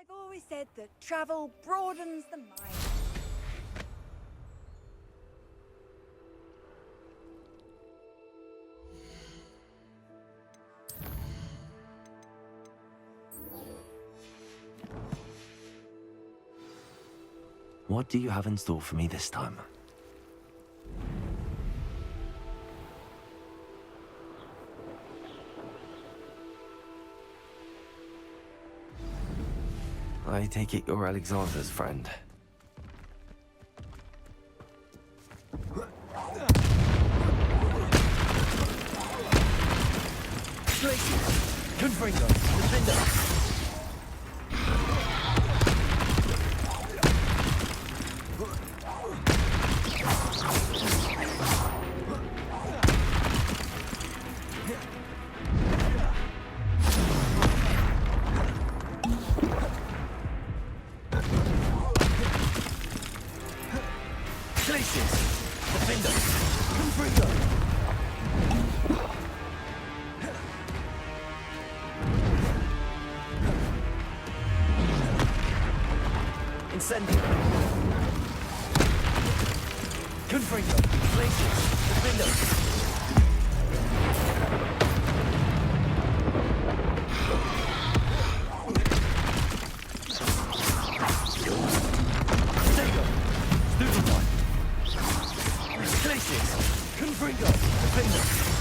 I've always said that travel broadens the mind. What do you have in store for me this time? I take it you're Alexander's friend. Confringo, defender. Incendio. Confringo. Glacius. Defendo. Stego. Stupefy. Glacius. Confringo. Defendo.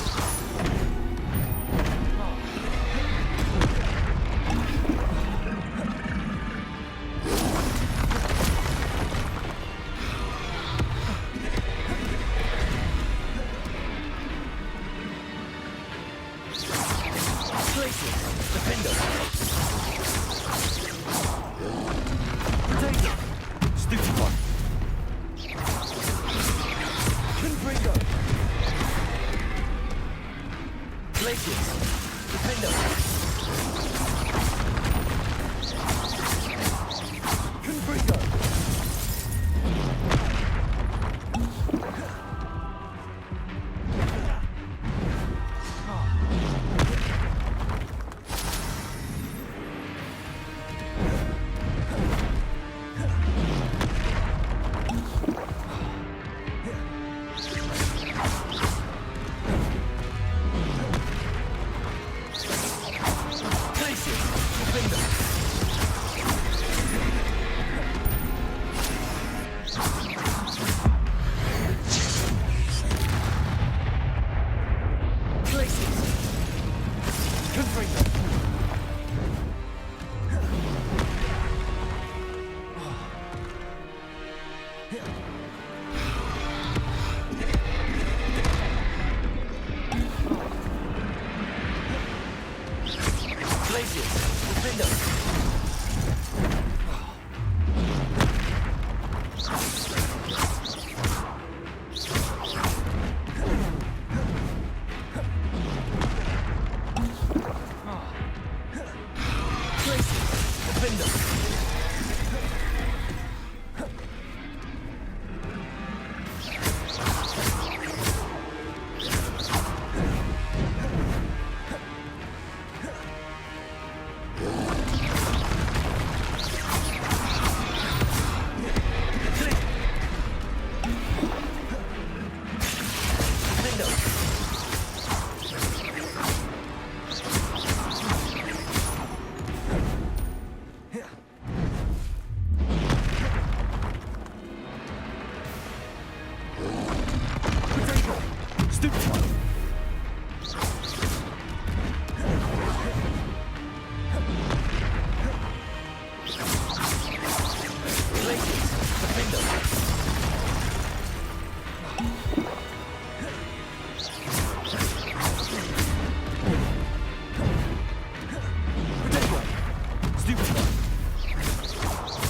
Stupefy.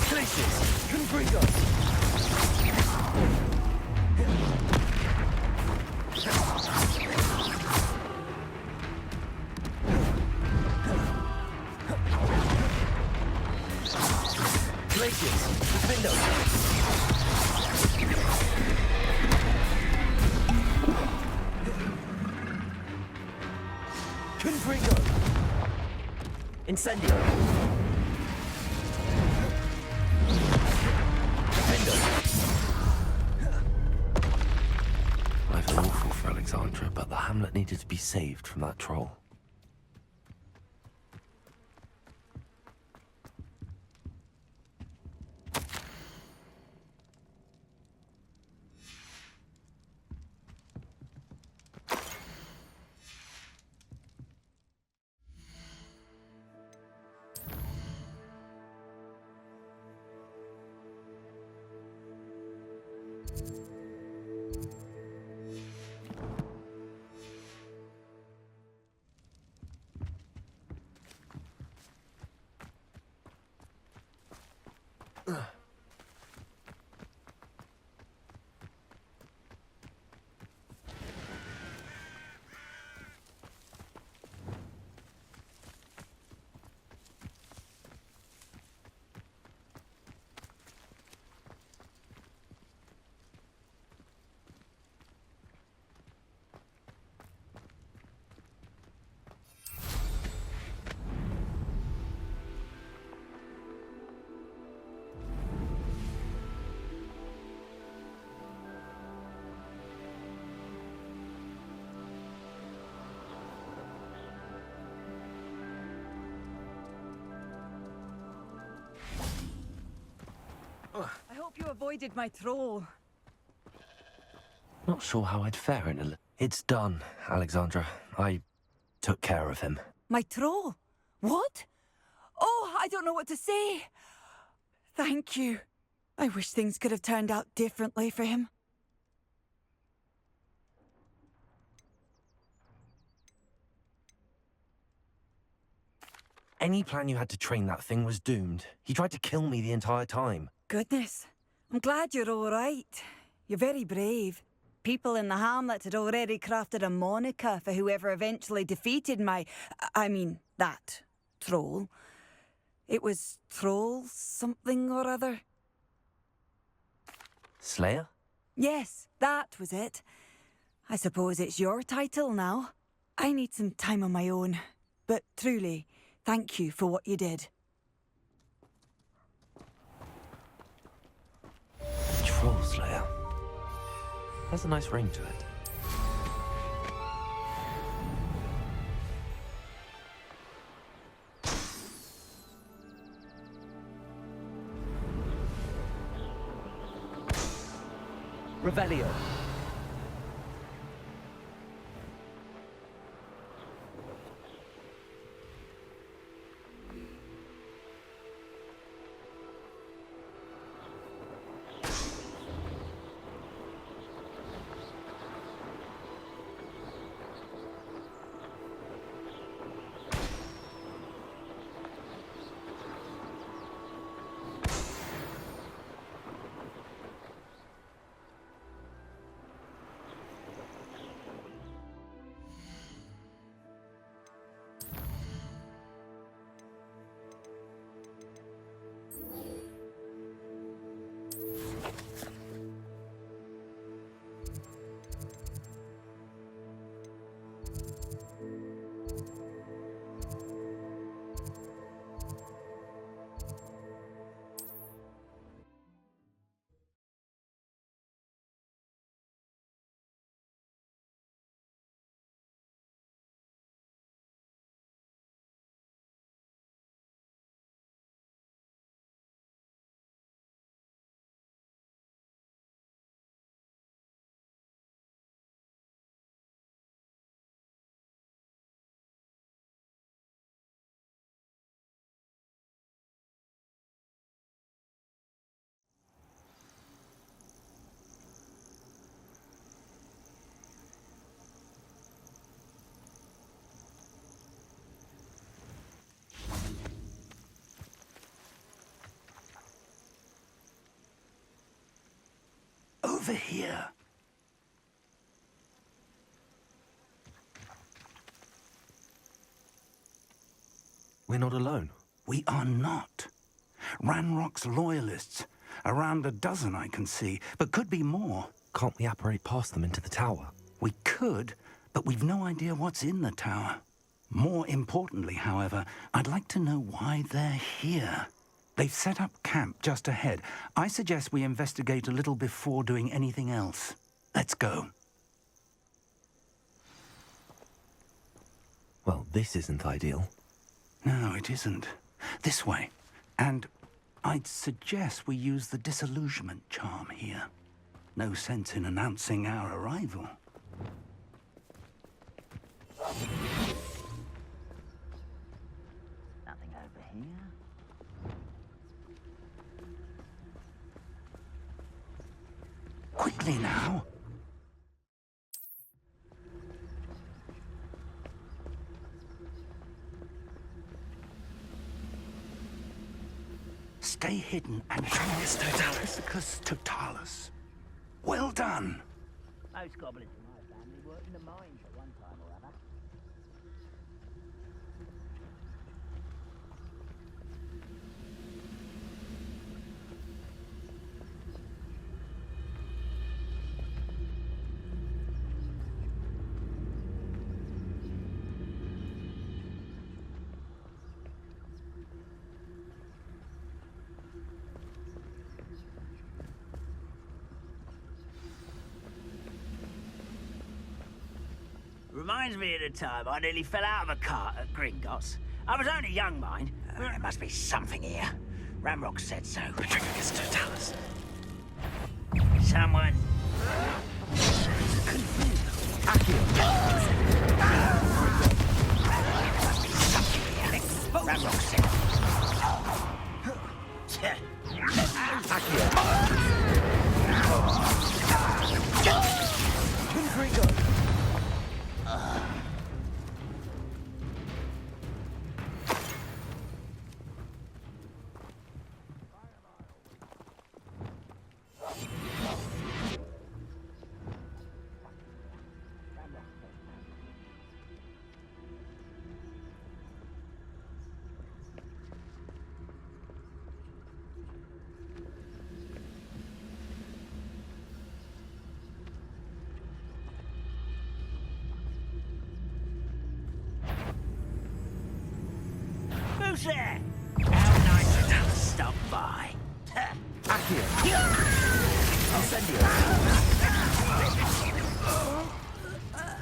Glacius. Confringo. Glacius. Defendo. Confringo. Incendio. Defendo. I feel awful for Alexandra, but the hamlet needed to be saved from that troll. I hope you avoided my troll. Not sure how I'd fare in a... It's done, Alexandra. I took care of him. My troll? What? Oh, I don't know what to say. Thank you. I wish things could have turned out differently for him. Any plan you had to train that thing was doomed. He tried to kill me the entire time. Goodness. I'm glad you're all right. You're very brave. People in the hamlet had already crafted a moniker for whoever eventually defeated that troll. It was Troll something or other. Slayer? Yes, that was it. I suppose it's your title now. I need some time on my own. But truly, thank you for what you did. Troll Slayer. Has a nice ring to it. Revelio. over here. We're not alone. We are not. Ranrock's loyalists. Around a dozen I can see, but could be more. Can't we apparate past them into the tower? We could, but we've no idea what's in the tower. More importantly, however, I'd like to know why they're here. They've set up camp just ahead. I suggest we investigate a little before doing anything else. Let's go. Well, this isn't ideal. No, it isn't. This way. And I'd suggest we use the disillusionment charm here. No sense in announcing our arrival. Nothing over here. Quickly now. Stay hidden and Yes, Totalis. Totalis. Well done. Most goblins in my family worked in the mines at one time or other. Reminds me of the time I nearly fell out of a cart at Gringotts. I was only young, mind. There must be something here. Ramrock said so. It's Totalis. Someone. Ramrock said. Who's there? How nice to stop by. Accio. Incendio.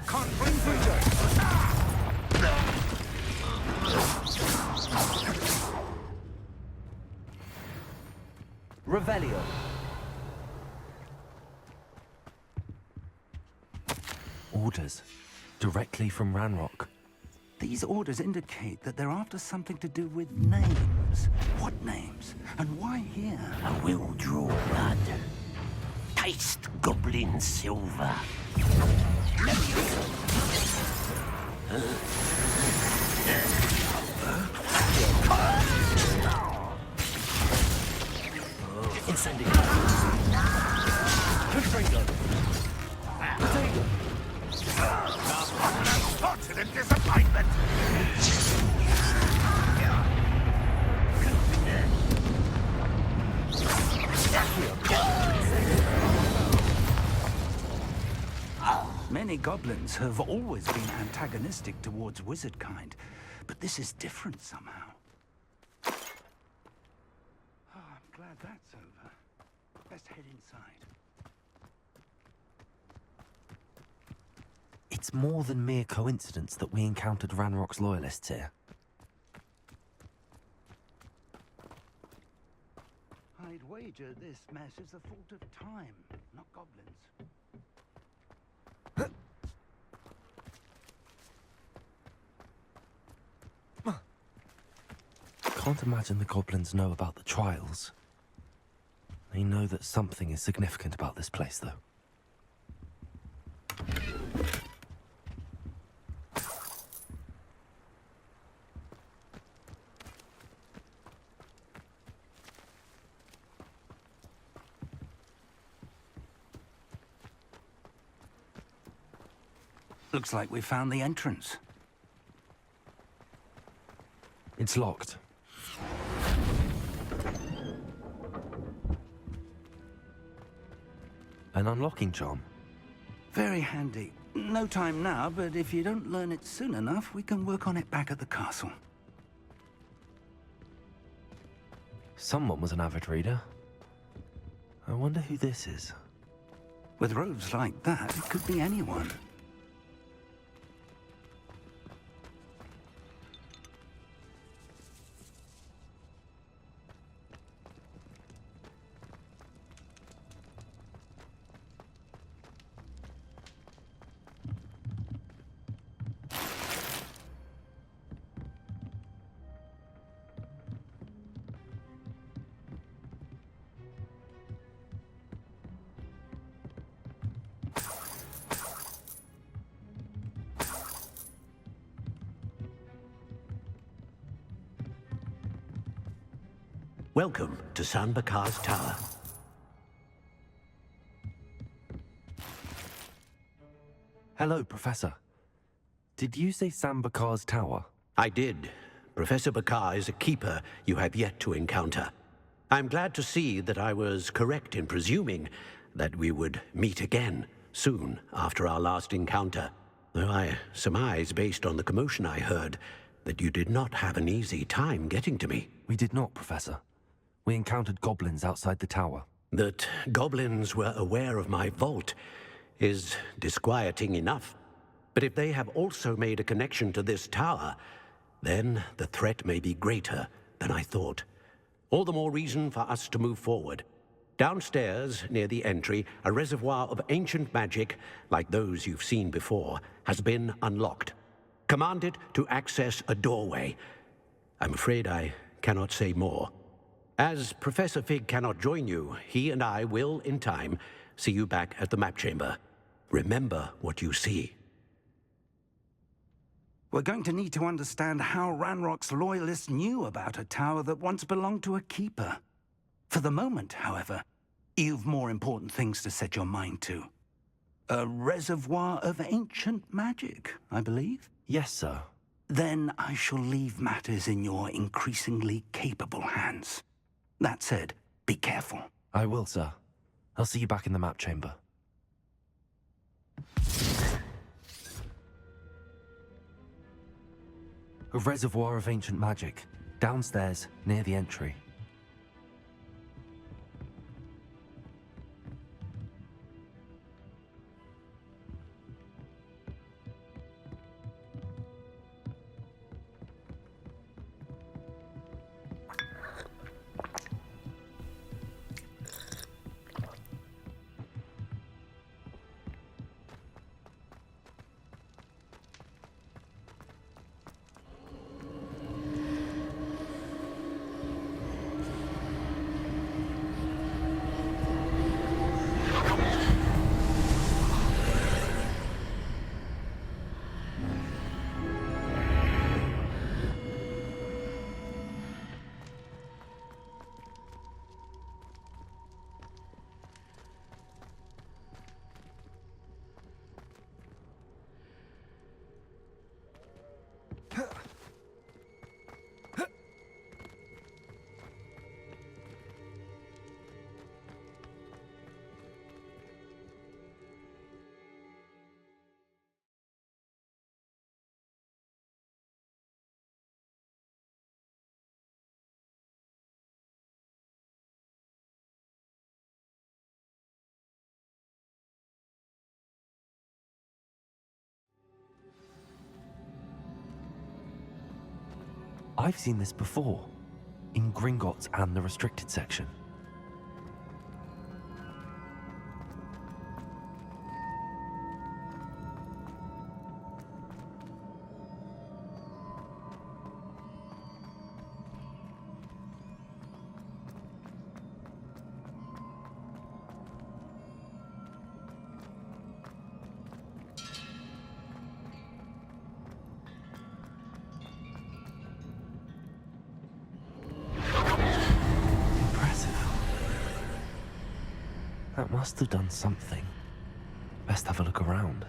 Confringo. Revelio. Orders. Directly from Ranrock. These orders indicate that they're after something to do with names. What names? And why here? I will draw blood. Taste goblin silver. Incendio. Confringo. Potato. Unfortunate disappointment! Many goblins have always been antagonistic towards wizard kind, but this is different somehow. Oh, I'm glad that's over. Best head inside. It's more than mere coincidence that we encountered Ranrock's loyalists here. I'd wager this mess is the fault of time, not goblins. Can't imagine the goblins know about the trials. They know that something is significant about this place, though. Looks like we found the entrance. It's locked. An unlocking charm. Very handy. No time now, but if you don't learn it soon enough, we can work on it back at the castle. Someone was an avid reader. I wonder who this is. With robes like that, it could be anyone. Welcome to San Bakar's Tower. Hello, Professor. Did you say Sam Bakar's tower? I did. Professor Bakar is a keeper you have yet to encounter. I'm glad to see that I was correct in presuming that we would meet again soon after our last encounter, though I surmise, based on the commotion I heard, that you did not have an easy time getting to me. We did not, Professor. We encountered goblins outside the tower. That goblins were aware of my vault is disquieting enough. But if they have also made a connection to this tower, then the threat may be greater than I thought. All the more reason for us to move forward. Downstairs, near the entry, a reservoir of ancient magic, like those you've seen before, has been unlocked. Command it to access a doorway. I'm afraid I cannot say more. As Professor Fig cannot join you, he and I will, in time, see you back at the map chamber. Remember what you see. We're going to need to understand how Ranrock's loyalists knew about a tower that once belonged to a keeper. For the moment, however, you've more important things to set your mind to. A reservoir of ancient magic, I believe? Yes, sir. Then I shall leave matters in your increasingly capable hands. That said, be careful. I will, sir. I'll see you back in the map chamber. A reservoir of ancient magic, downstairs, near the entry. I've seen this before, in Gringotts and the restricted section. That must have done something. Best have a look around.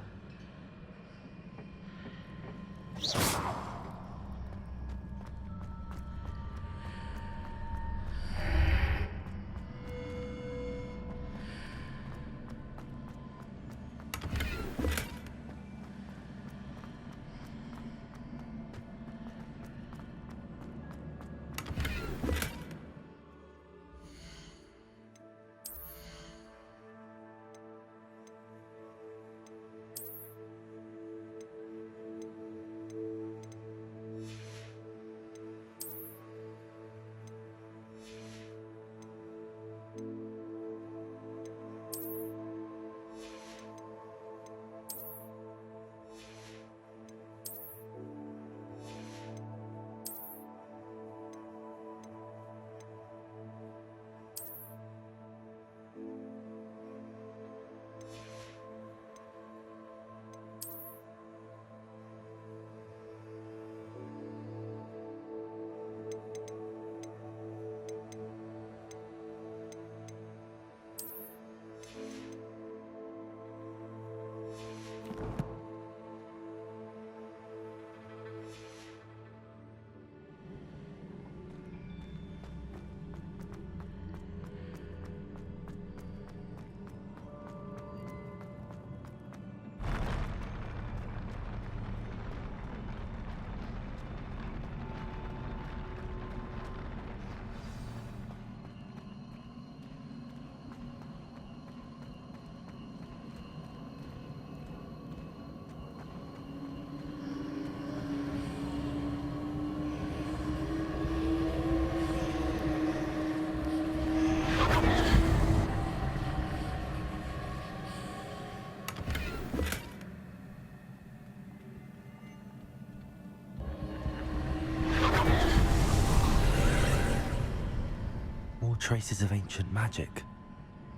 More traces of ancient magic.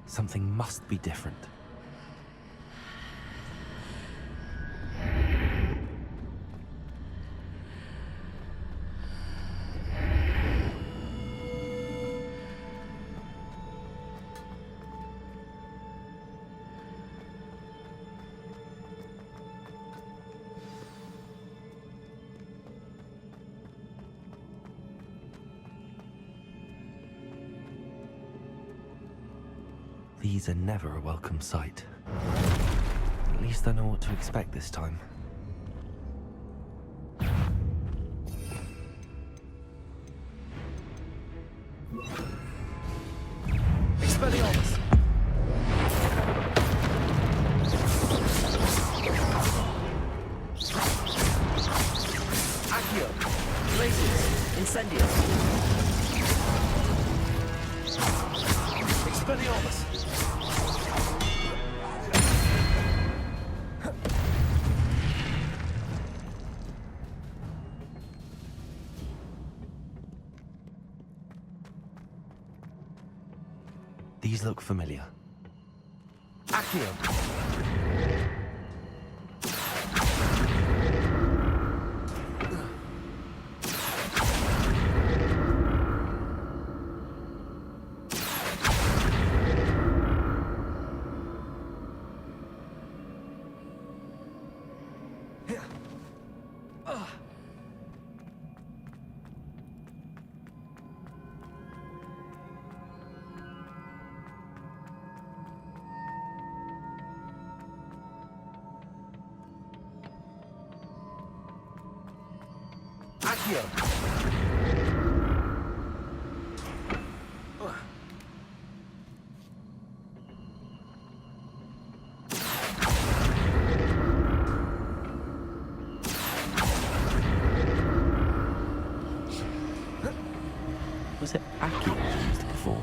Something must be different. These are never a welcome sight. At least I know what to expect this time. Expelliarmus! Accio! Blazes! Incendius! Expelliarmus! These look familiar. Accio! Accio! Was it Aki who used it before?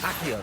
Accio!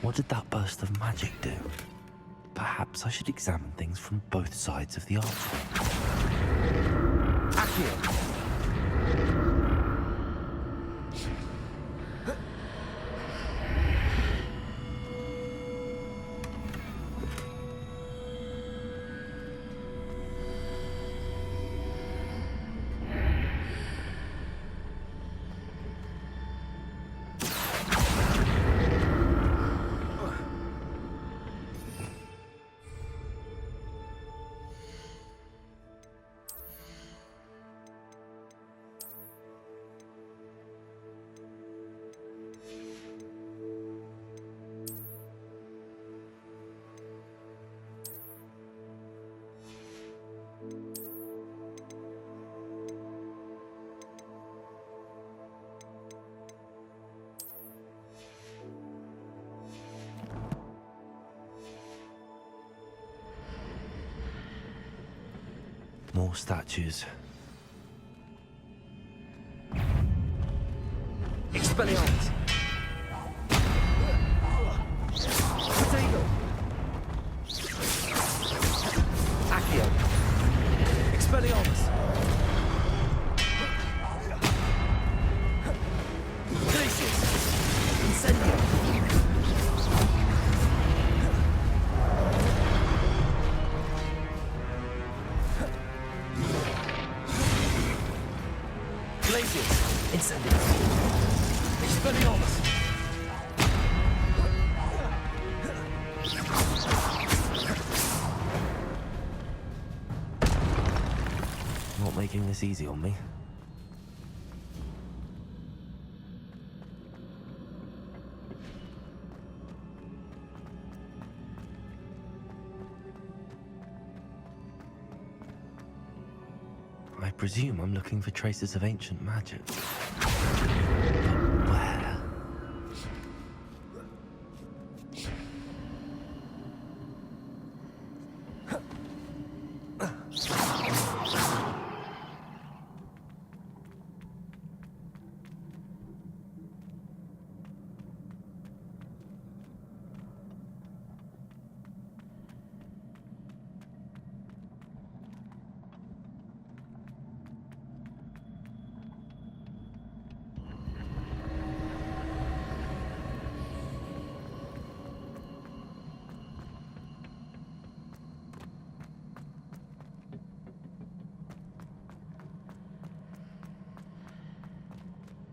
What did that burst of magic do? Perhaps I should examine things from both sides of the archway. Accio. More statues. Expelliarmus. Potato. Accio. Expelliarmus. Glacius. Incendio. Glacius. Incendio. Expelliarmus. Not making this easy on me. I presume I'm looking for traces of ancient magic. But where?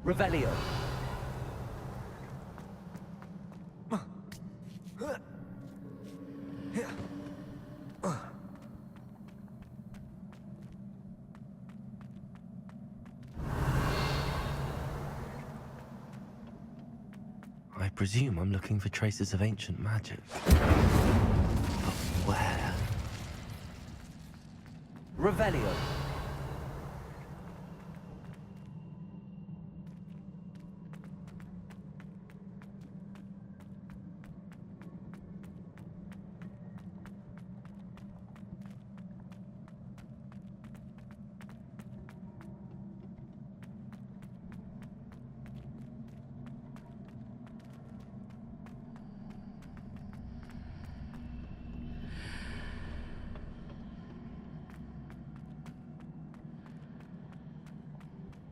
Revelio. I presume I'm looking for traces of ancient magic. But where? Revelio.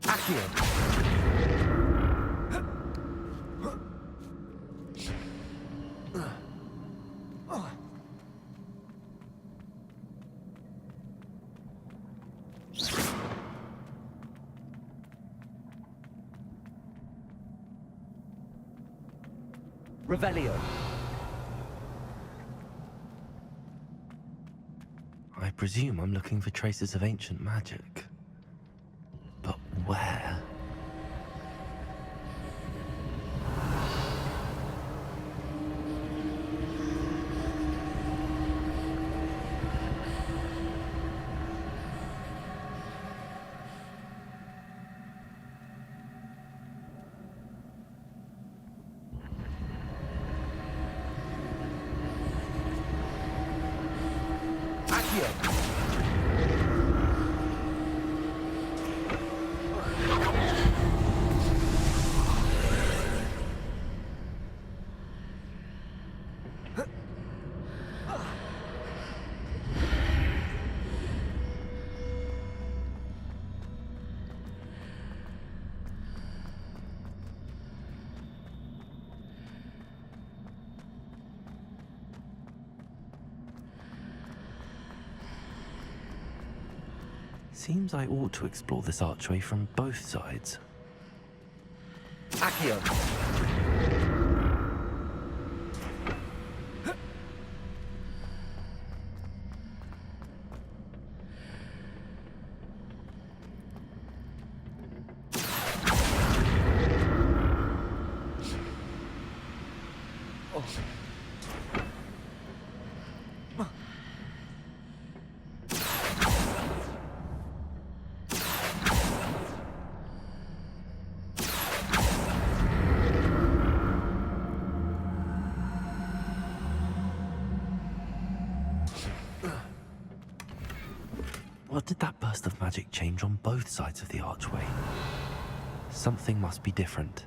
Accio. Revelio. I presume I'm looking for traces of ancient magic. But where? Seems I ought to explore this archway from both sides. Accio. What did that burst of magic change on both sides of the archway? Something must be different.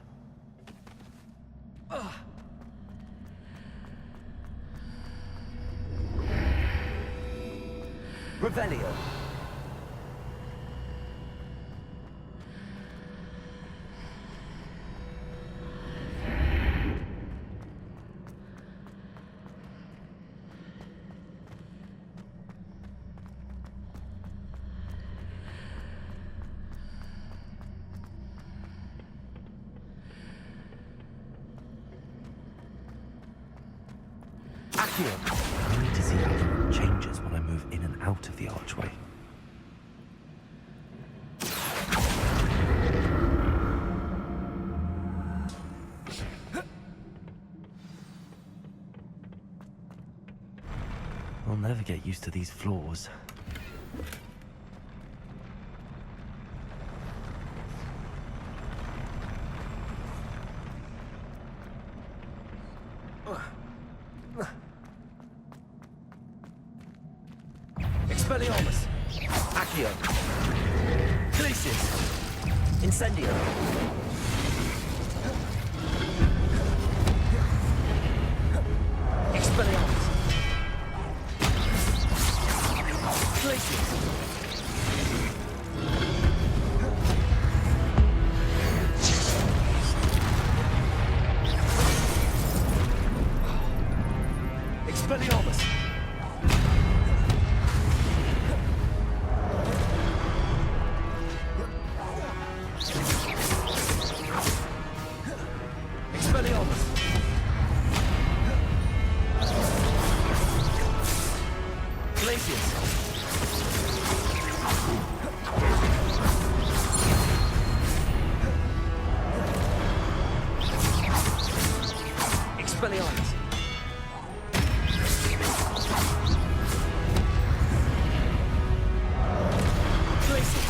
Revelio. Accio. I need to see how the room changes when I move in and out of the archway. I'll never get used to these floors. Expelliarmus. Accio. Glacius. Incendio. Expelliarmus. Glacius. Expelliarmus. Expelliarmus. Glacius. Expelliarmus. Glacius.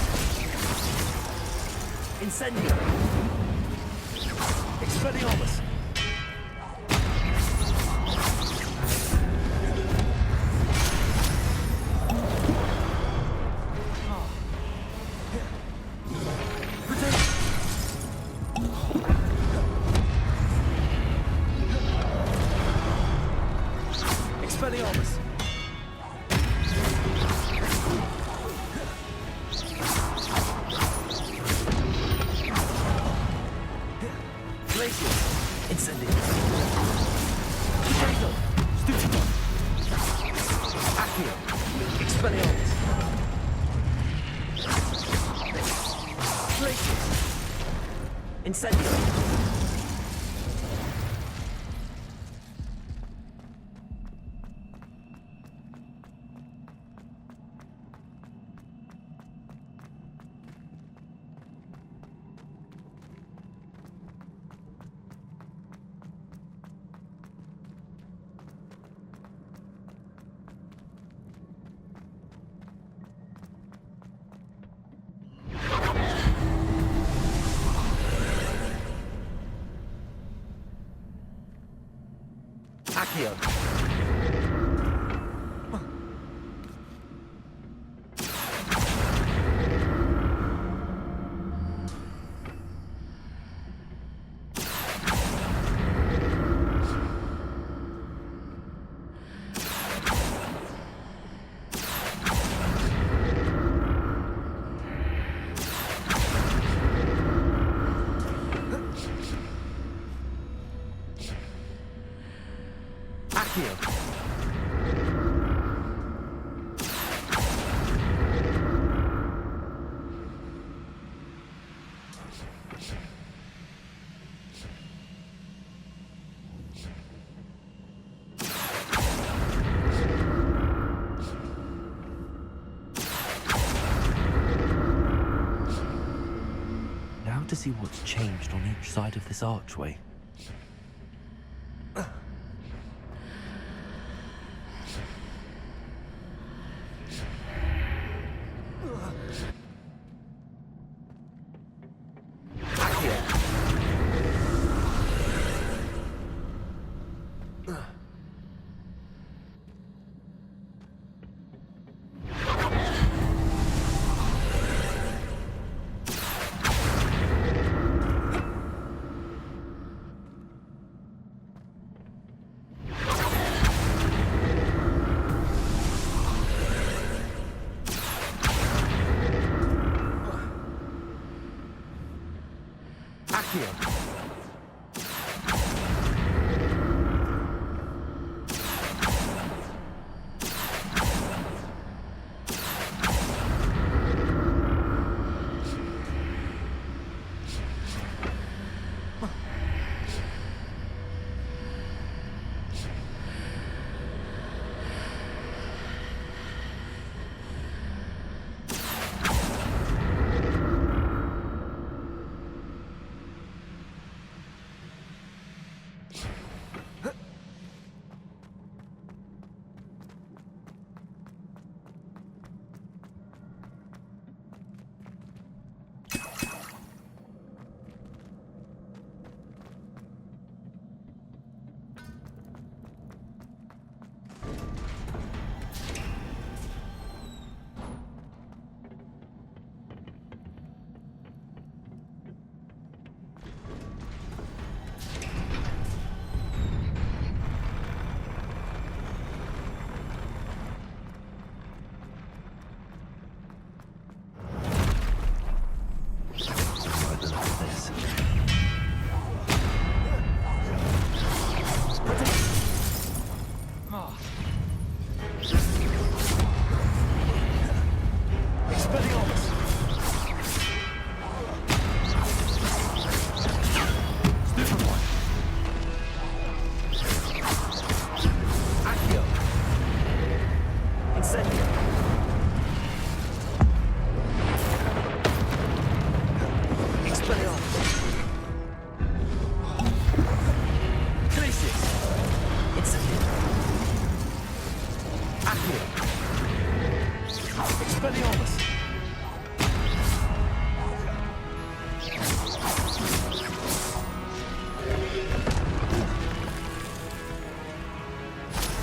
Incendio. Expelliarmus. Expelliarmus. Glacius. Incendio. Potato. Stupidon. Accio. Expelliarmus. Glacius. Incendio. Accio. Accio. to see what's changed on each side of this archway.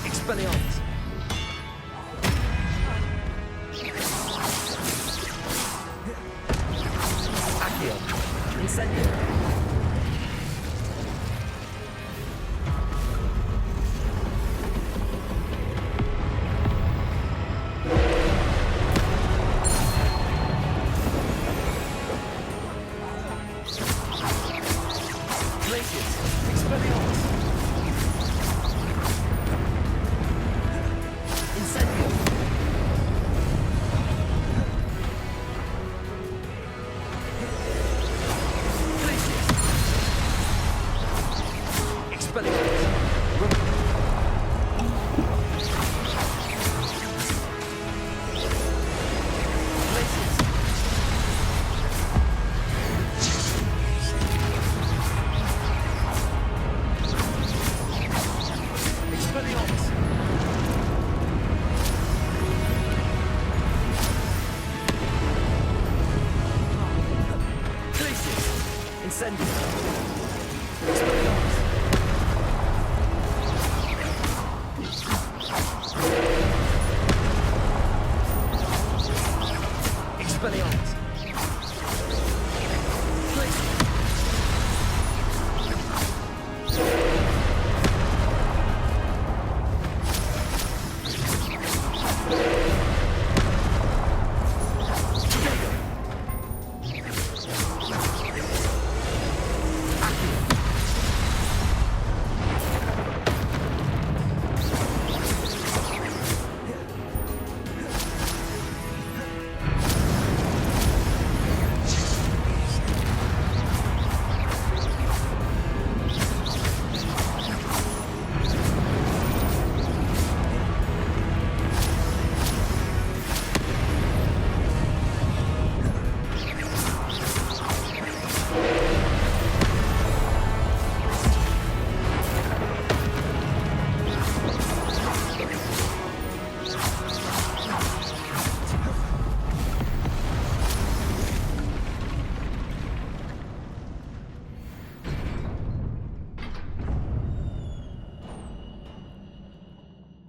Expelliarmus! Accio! Incendio!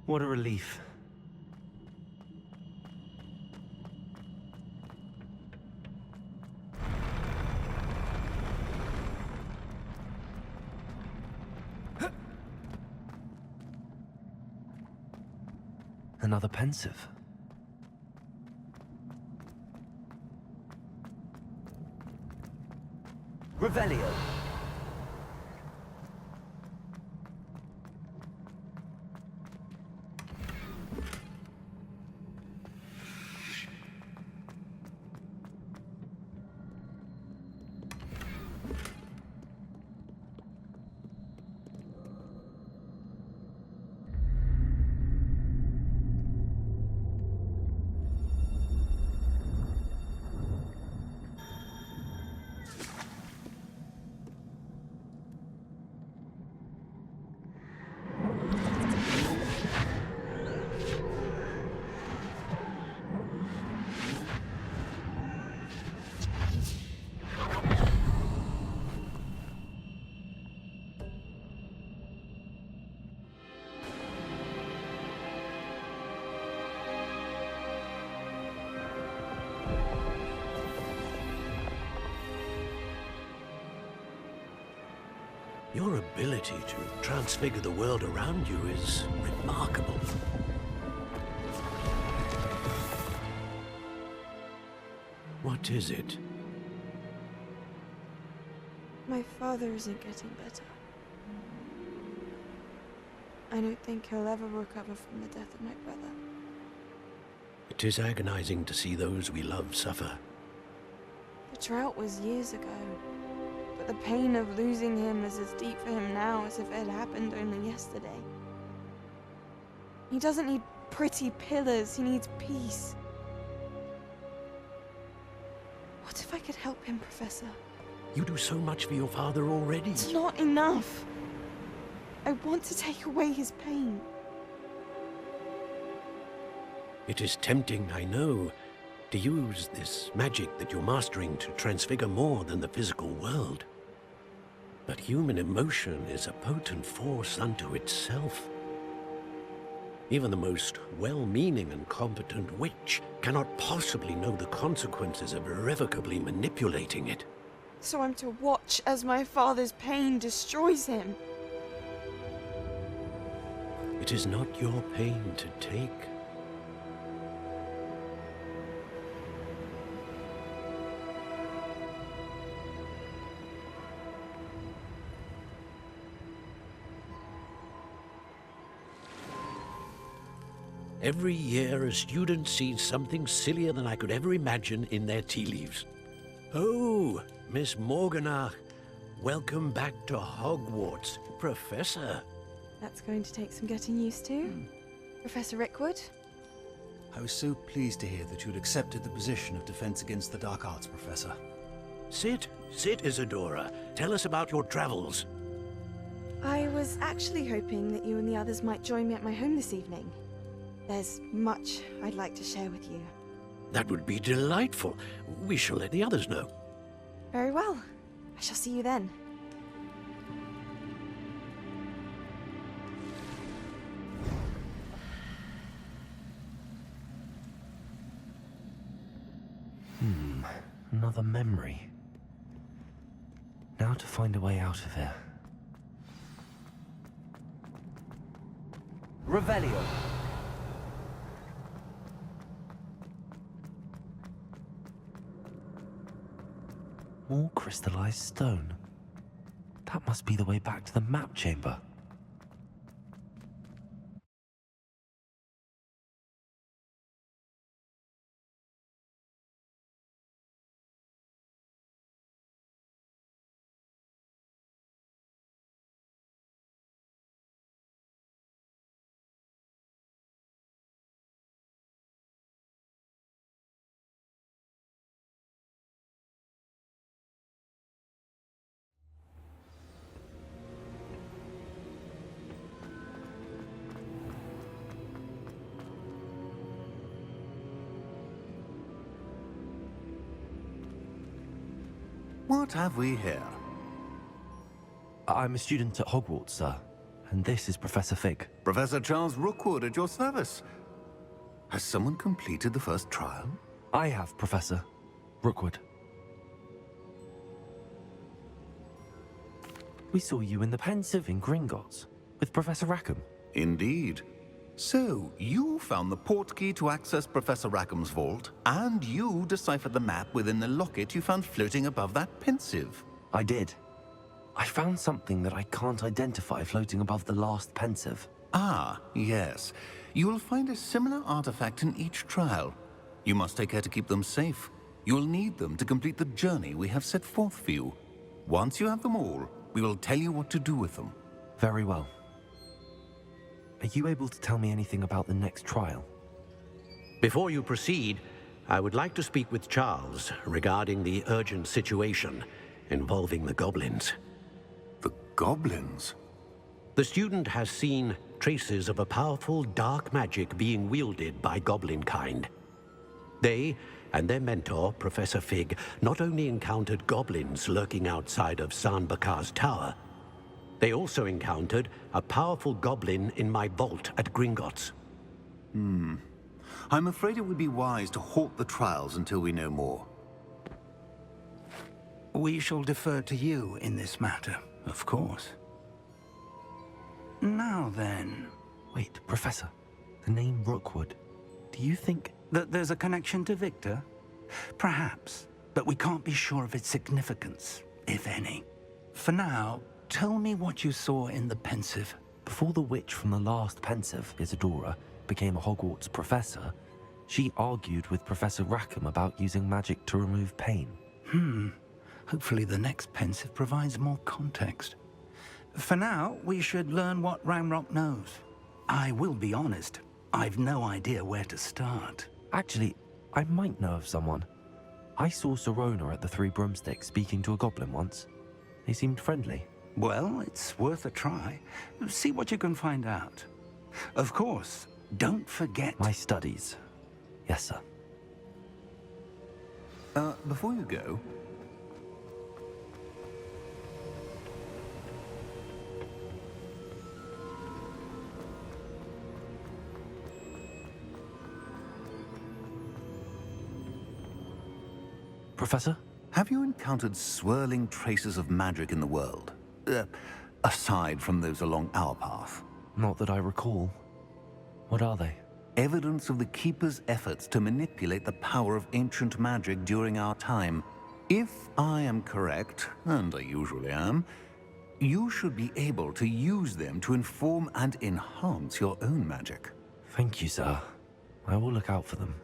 What a relief. Another pensive. Revelio. Your ability to transfigure the world around you is remarkable. What is it? My father isn't getting better. I don't think he'll ever recover from the death of my brother. It is agonizing to see those we love suffer. The drought was years ago, but the pain of losing him is as deep for him now as if it had happened only yesterday. He doesn't need pretty pillars, he needs peace. What if I could help him, Professor? You do so much for your father already. It's not enough. I want to take away his pain. It is tempting, I know, to use this magic that you're mastering to transfigure more than the physical world. But human emotion is a potent force unto itself. Even the most well-meaning and competent witch cannot possibly know the consequences of irrevocably manipulating it. So I'm to watch as my father's pain destroys him. It is not your pain to take. Every year, a student sees something sillier than I could ever imagine in their tea leaves. Oh, Miss Morganach, welcome back to Hogwarts, Professor. That's going to take some getting used to. Professor Rickwood? I was so pleased to hear that you'd accepted the position of Defense Against the Dark Arts, Professor. Sit, Isadora. Tell us about your travels. I was actually hoping that you and the others might join me at my home this evening. There's much I'd like to share with you. That would be delightful. We shall let the others know. Very well. I shall see you then. Another memory. Now to find a way out of here. Revelio. More crystallized stone. That must be the way back to the map chamber. What have we here? I'm a student at Hogwarts, sir. And this is Professor Fig. Professor Charles Rookwood at your service. Has someone completed the first trial? I have, Professor Rookwood. We saw you in the Pensive in Gringotts with Professor Rackham. Indeed. So, you found the portkey to access Professor Rackham's vault, and you deciphered the map within the locket you found floating above that Pensive. I did. I found something that I can't identify floating above the last Pensive. Ah, yes. You will find a similar artifact in each trial. You must take care to keep them safe. You'll need them to complete the journey we have set forth for you. Once you have them all, we will tell you what to do with them. Very well. Are you able to tell me anything about the next trial? Before you proceed, I would like to speak with Charles regarding the urgent situation involving the goblins. The goblins? The student has seen traces of a powerful dark magic being wielded by goblin kind. They and their mentor, Professor Fig, not only encountered goblins lurking outside of Sanbakar's tower, they also encountered a powerful goblin in my vault at Gringotts. I'm afraid it would be wise to halt the trials until we know more. We shall defer to you in this matter, of course. Now then... Wait, Professor. The name Rookwood. Do you think... that there's a connection to Victor? Perhaps, but we can't be sure of its significance, if any. For now, tell me what you saw in the Pensive. Before the witch from the last Pensive, Isadora, became a Hogwarts professor, she argued with Professor Rackham about using magic to remove pain. Hopefully the next Pensive provides more context. For now, we should learn what Ranrock knows. I will be honest, I've no idea where to start. Actually, I might know of someone. I saw Sirona at the Three Broomsticks speaking to a goblin once. They seemed friendly. Well, it's worth a try. See what you can find out. Of course, don't forget... My studies. Yes, sir. Before you go... Professor? Have you encountered swirling traces of magic in the world? Aside from those along our path? Not that I recall. What are they? Evidence of the Keeper's efforts to manipulate the power of ancient magic during our time. If I am correct, and I usually am, you should be able to use them to inform and enhance your own magic. Thank you, sir. I will look out for them.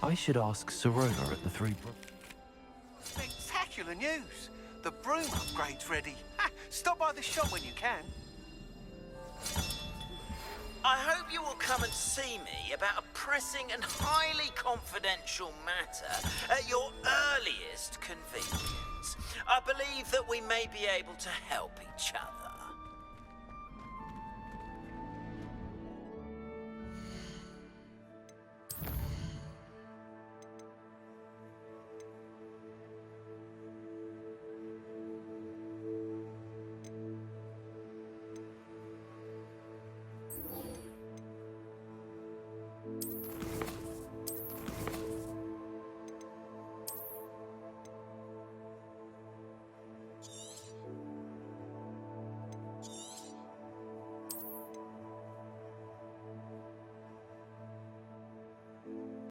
I should ask Sirona at the Three Spectacular news! The broom upgrade's ready. Ha! Stop by the shop when you can. I hope you will come and see me about a pressing and highly confidential matter at your earliest convenience. I believe that we may be able to help each other.